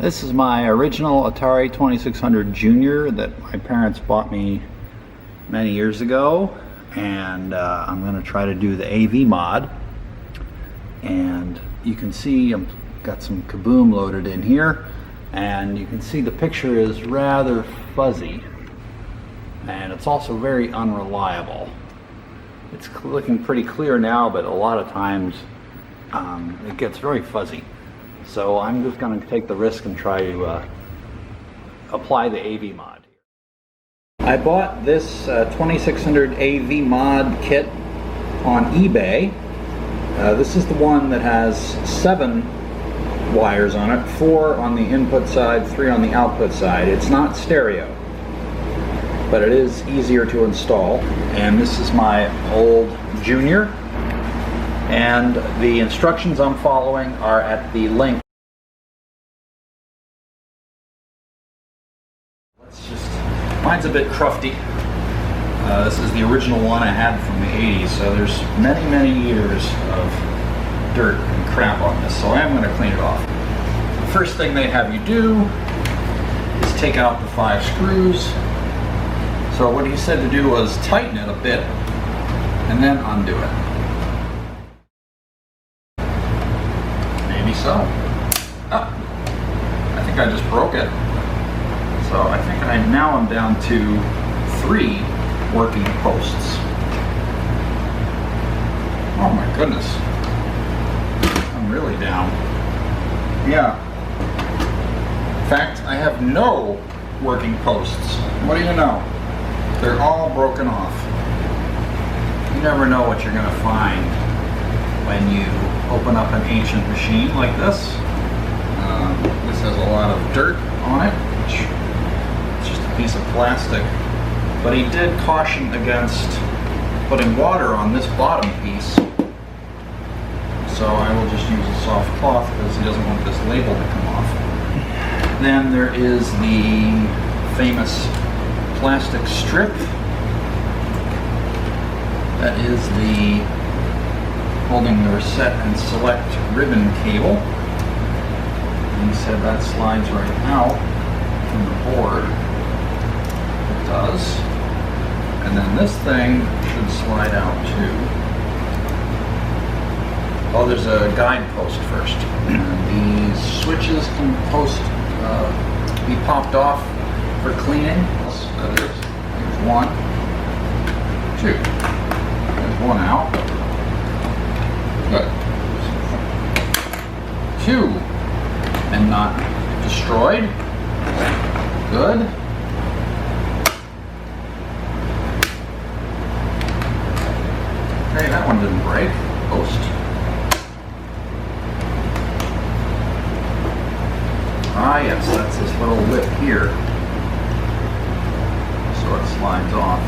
This is my original Atari 2600 Junior that my parents bought me many years ago, and I'm going to try to do the AV mod. And you can see I've got some Kaboom loaded in here, and you can see the picture is rather fuzzy, and it's also very unreliable. It's looking pretty clear now, but a lot of times it gets very fuzzy. So I'm just going to take the risk and try to apply the AV mod. I bought this 2600 AV mod kit on eBay. This is the one that has 7 wires on it, 4 on the input side, 3 on the output side. It's not stereo, but it is easier to install. And this is my old Junior, and the instructions I'm following are at the link. Mine's a bit crufty. This is the original one I had from the 80s, so there's many years of dirt and crap on this, so I am going to clean it off. The first thing they have you do is take out the 5 screws. So what he said to do was tighten it a bit and then undo it. Maybe so. Oh, I think I just broke it. So I think now I'm down to 3 working posts. Oh my goodness. I'm really down. Yeah. In fact, I have no working posts. What do you know? They're all broken off. You never know what you're going to find when you open up an ancient machine like this. This has a lot of dirt on it, which piece of plastic, but he did caution against putting water on this bottom piece, so I will just use a soft cloth because he doesn't want this label to come off. Then there is the famous plastic strip that is the holding the reset and select ribbon cable, and he said that slides right out from the board. Does. And then this thing should slide out too. Oh, there's a guide post first. The switches can be popped off for cleaning. There's 1, 2. There's 1 out. Good. 2. And not destroyed. Good. Hey, that one didn't break. Post. Ah, yes, that's this little lip here. So it slides off.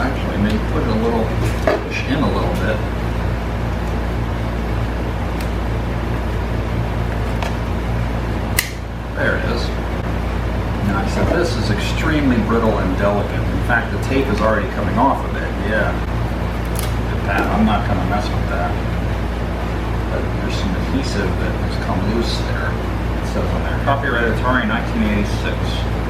Actually, maybe put it a little, push in a little bit. There it is. Now, I said this is extremely brittle and delicate. In fact, the tape is already coming off of it. Yeah. I'm not going to mess with that. But there's some adhesive that has come loose there. It says on there, copyright Atari 1986.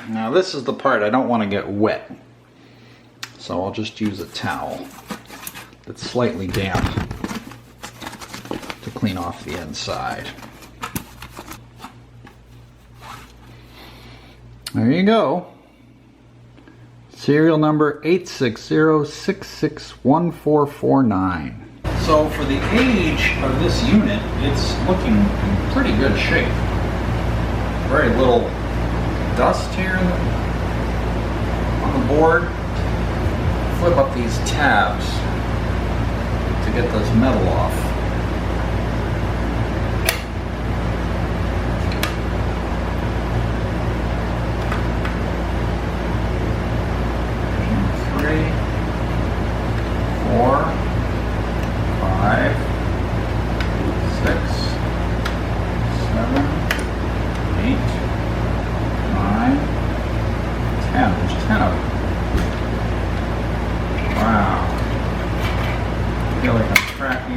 Now this is the part I don't want to get wet, so I'll just use a towel that's slightly damp to clean off the inside. There you go. Serial number 860661449. So for the age of this unit, it's looking in pretty good shape. Very little dust here on the board. Flip up these tabs to get this metal off.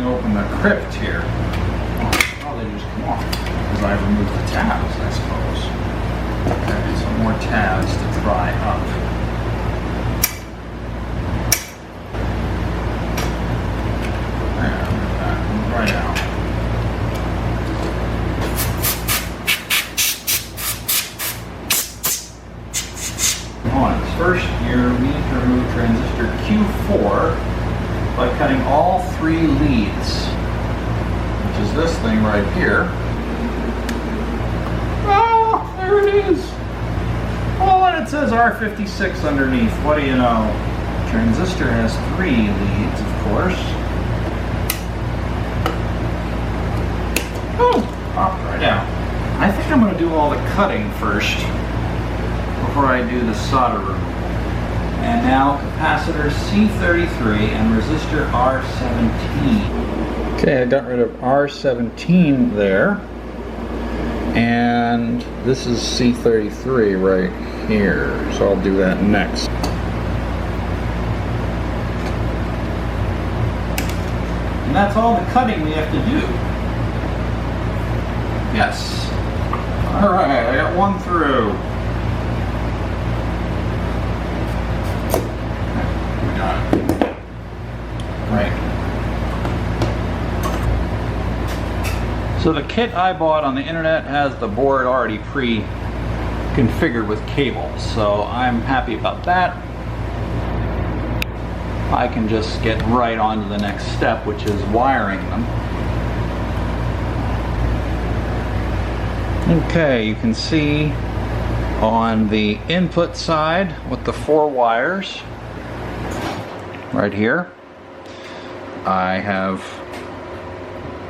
Open the crypt here. Oh, they just come off because I removed the tabs, I suppose. Okay, some more tabs to pry up. There, that comes right out. On its first year, we need to remove transistor Q4 by cutting all 3 leads, which is this thing right here. Oh, there it is. Oh, and it says R56 underneath. What do you know? Transistor has 3 leads, of course. Oh, popped right out. I think I'm going to do all the cutting first before I do the solder removal. And now capacitor C33 and resistor R17. Okay, I got rid of R17 there. And this is C33 right here. So I'll do that next. And that's all the cutting we have to do. Yes. Alright, I got one through. Right. So the kit I bought on the internet has the board already pre-configured with cables, so I'm happy about that. I can just get right on to the next step, which is wiring them. Okay, you can see on the input side with the 4 wires right here, I have,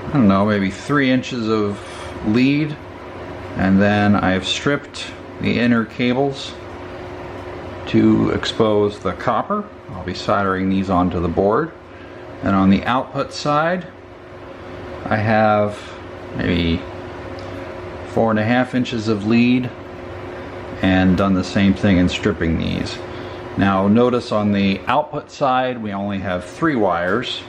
I don't know, maybe 3 inches of lead, and then I've stripped the inner cables to expose the copper. I'll be soldering these onto the board. And on the output side, I have maybe 4.5 inches of lead, and done the same thing in stripping these. Now notice on the output side we only have 3 wires,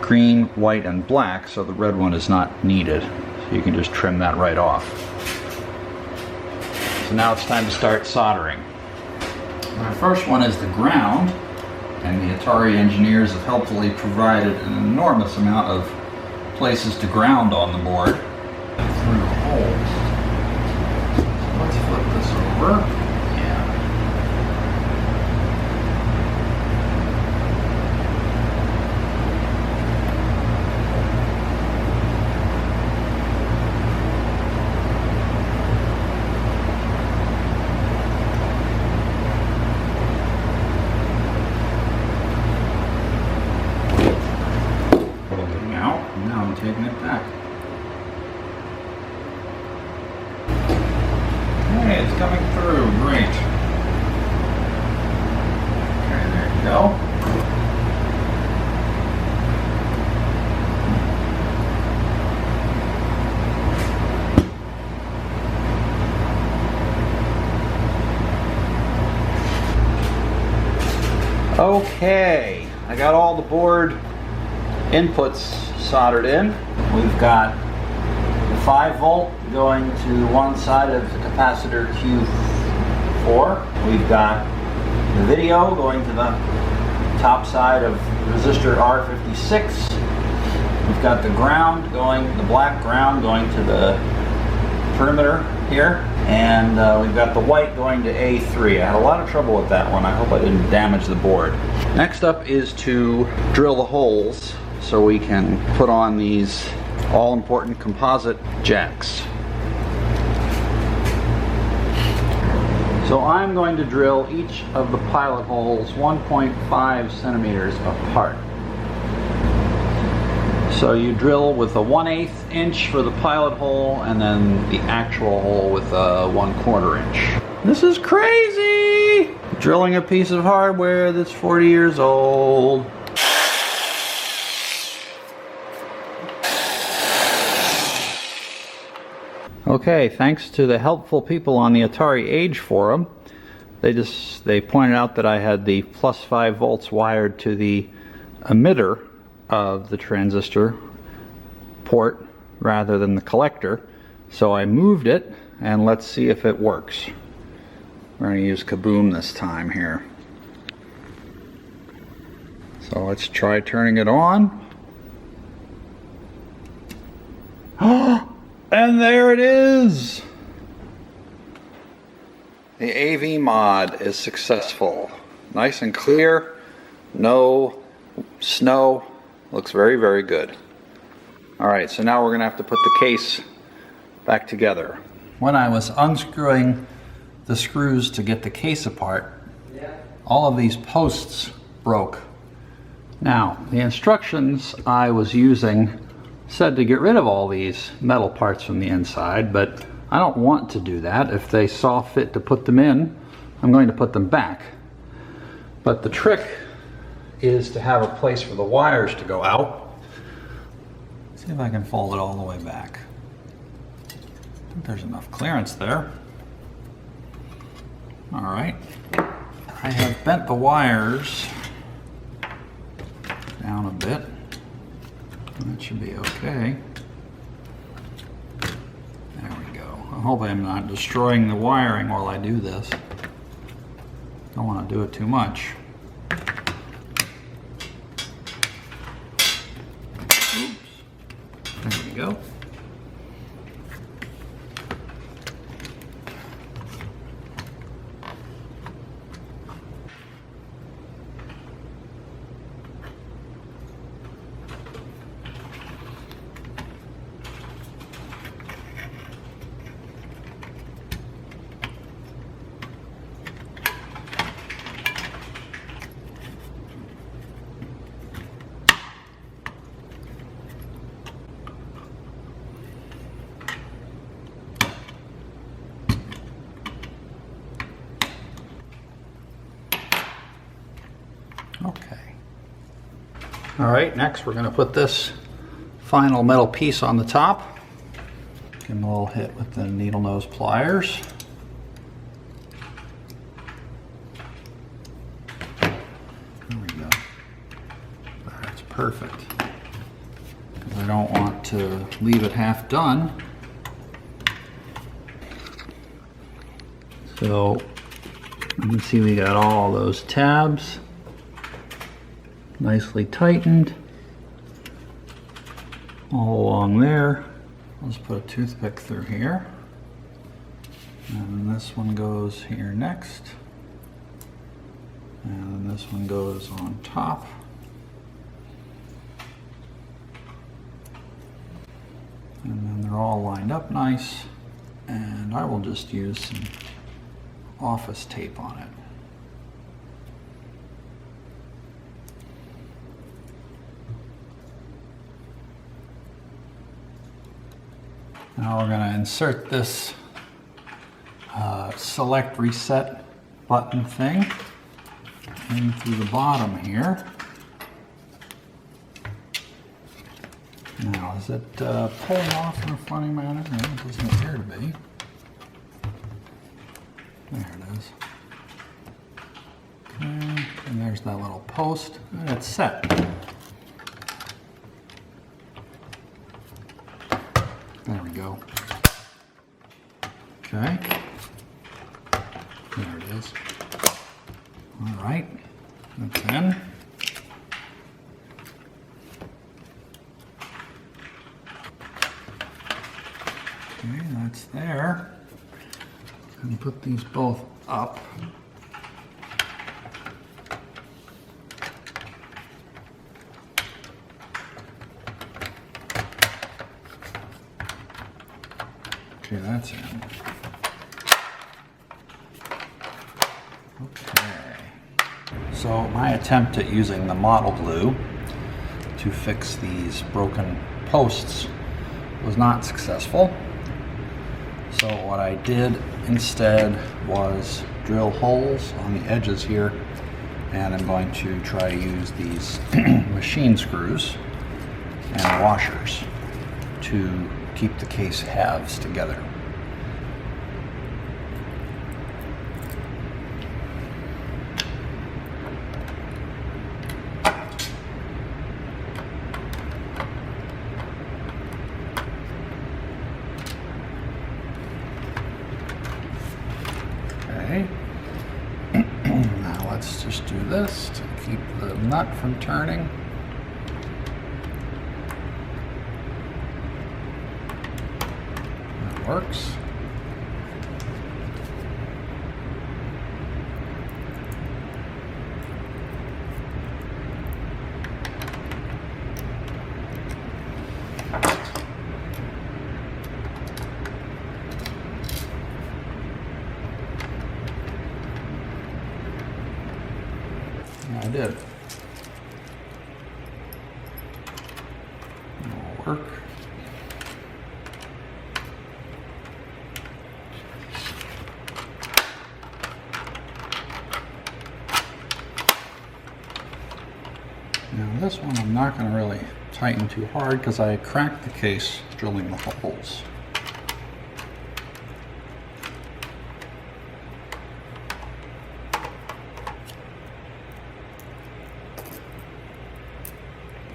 green, white, and black, so the red one is not needed. So you can just trim that right off. So now it's time to start soldering. My first one is the ground, and the Atari engineers have helpfully provided an enormous amount of places to ground on the board through holes. So let's flip this over. Taking it back. Okay, it's coming through. Great. Okay, there you go. Okay, I got all the board inputs soldered in. We've got the 5 volt going to one side of the capacitor Q4. We've got the video going to the top side of resistor R56. We've got the ground going, the black ground going to the perimeter here, and we've got the white going to A3. I had a lot of trouble with that one. I hope I didn't damage the board. Next up is to drill the holes so we can put on these all-important composite jacks. So I'm going to drill each of the pilot holes 1.5 centimeters apart. So you drill with a 1/8 inch for the pilot hole, and then the actual hole with a 1/4 inch. This is crazy! Drilling a piece of hardware that's 40 years old. Okay, thanks to the helpful people on the Atari Age forum, they pointed out that I had the +5 volts wired to the emitter of the transistor port rather than the collector. So I moved it, and let's see if it works. We're going to use Kaboom this time here. So let's try turning it on. And there it is! The AV mod is successful. Nice and clear, no snow. Looks very, very good. Alright, so now we're going to have to put the case back together. When I was unscrewing the screws to get the case apart, all of these posts broke. Now, the instructions I was using said to get rid of all these metal parts from the inside, but I don't want to do that. If they saw fit to put them in, I'm going to put them back. But the trick is to have a place for the wires to go out. Let's see if I can fold it all the way back. I think there's enough clearance there. All right. I have bent the wires down a bit. That should be okay. There we go. I hope I'm not destroying the wiring while I do this. Don't want to do it too much. Oops. There we go. Okay. All right, next we're going to put this final metal piece on the top. Give them a little hit with the needle nose pliers. There we go. That's perfect. Because I don't want to leave it half done. So you can see we got all those tabs nicely tightened all along there. Let's put a toothpick through here, and this one goes here next, and this one goes on top. And then they're all lined up nice, and I will just use some office tape on it. Now we're going to insert this select reset button thing in through the bottom here. Now, is it pulling off in a funny manner? No, it doesn't appear to be. There it is. Okay, and there's that little post, and it's set. There we go. Okay. There it is. All right. That's in. Okay, that's there. and put these both up. Okay, that's in. Okay. So my attempt at using the model glue to fix these broken posts was not successful. So what I did instead was drill holes on the edges here, and I'm going to try to use these machine screws and washers to keep the case halves together. Okay. Now let's just do this to keep the nut from turning. That works. I did. It'll work. Now this one I'm not going to really tighten too hard because I cracked the case drilling the holes.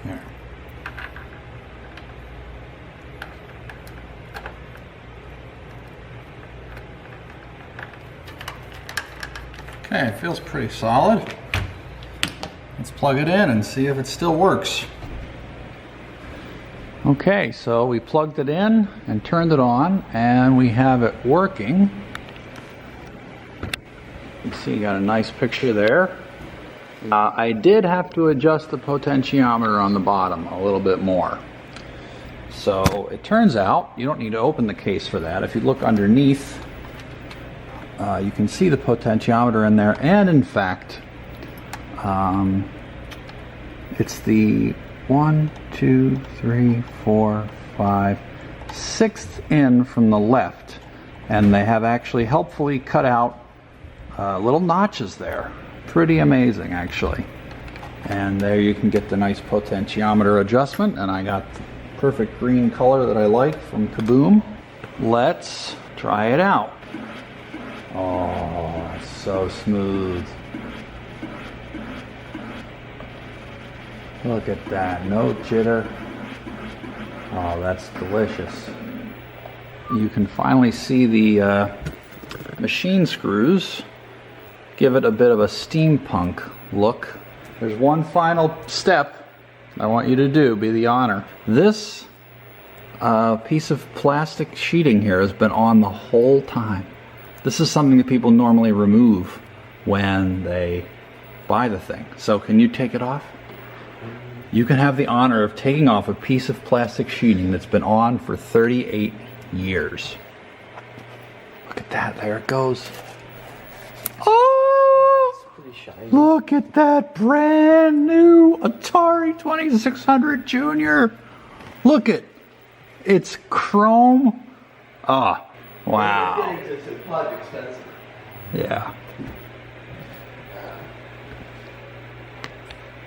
There. Okay, it feels pretty solid. Let's plug it in and see if it still works. Okay, so we plugged it in and turned it on, and we have it working. You see, you got a nice picture there. I did have to adjust the potentiometer on the bottom a little bit more. So it turns out you don't need to open the case for that. If you look underneath, you can see the potentiometer in there, and in fact, it's the 1, 2, 3, 4, 5, 6th in from the left, and they have actually helpfully cut out little notches there. Pretty amazing, actually. And there you can get the nice potentiometer adjustment, and I got the perfect green color that I like from Kaboom. Let's try it out. Oh, it's so smooth. Look at that, no jitter. Oh, that's delicious. You can finally see the machine screws give it a bit of a steampunk look. There's one final step I want you to do, be the honor. This piece of plastic sheeting here has been on the whole time. This is something that people normally remove when they buy the thing. So can you take it off? You can have the honor of taking off a piece of plastic sheeting that's been on for 38 years. Look at that, there it goes. Oh! Look at that brand new Atari 2600 Junior. Look at it's chrome. Ah, wow. Yeah.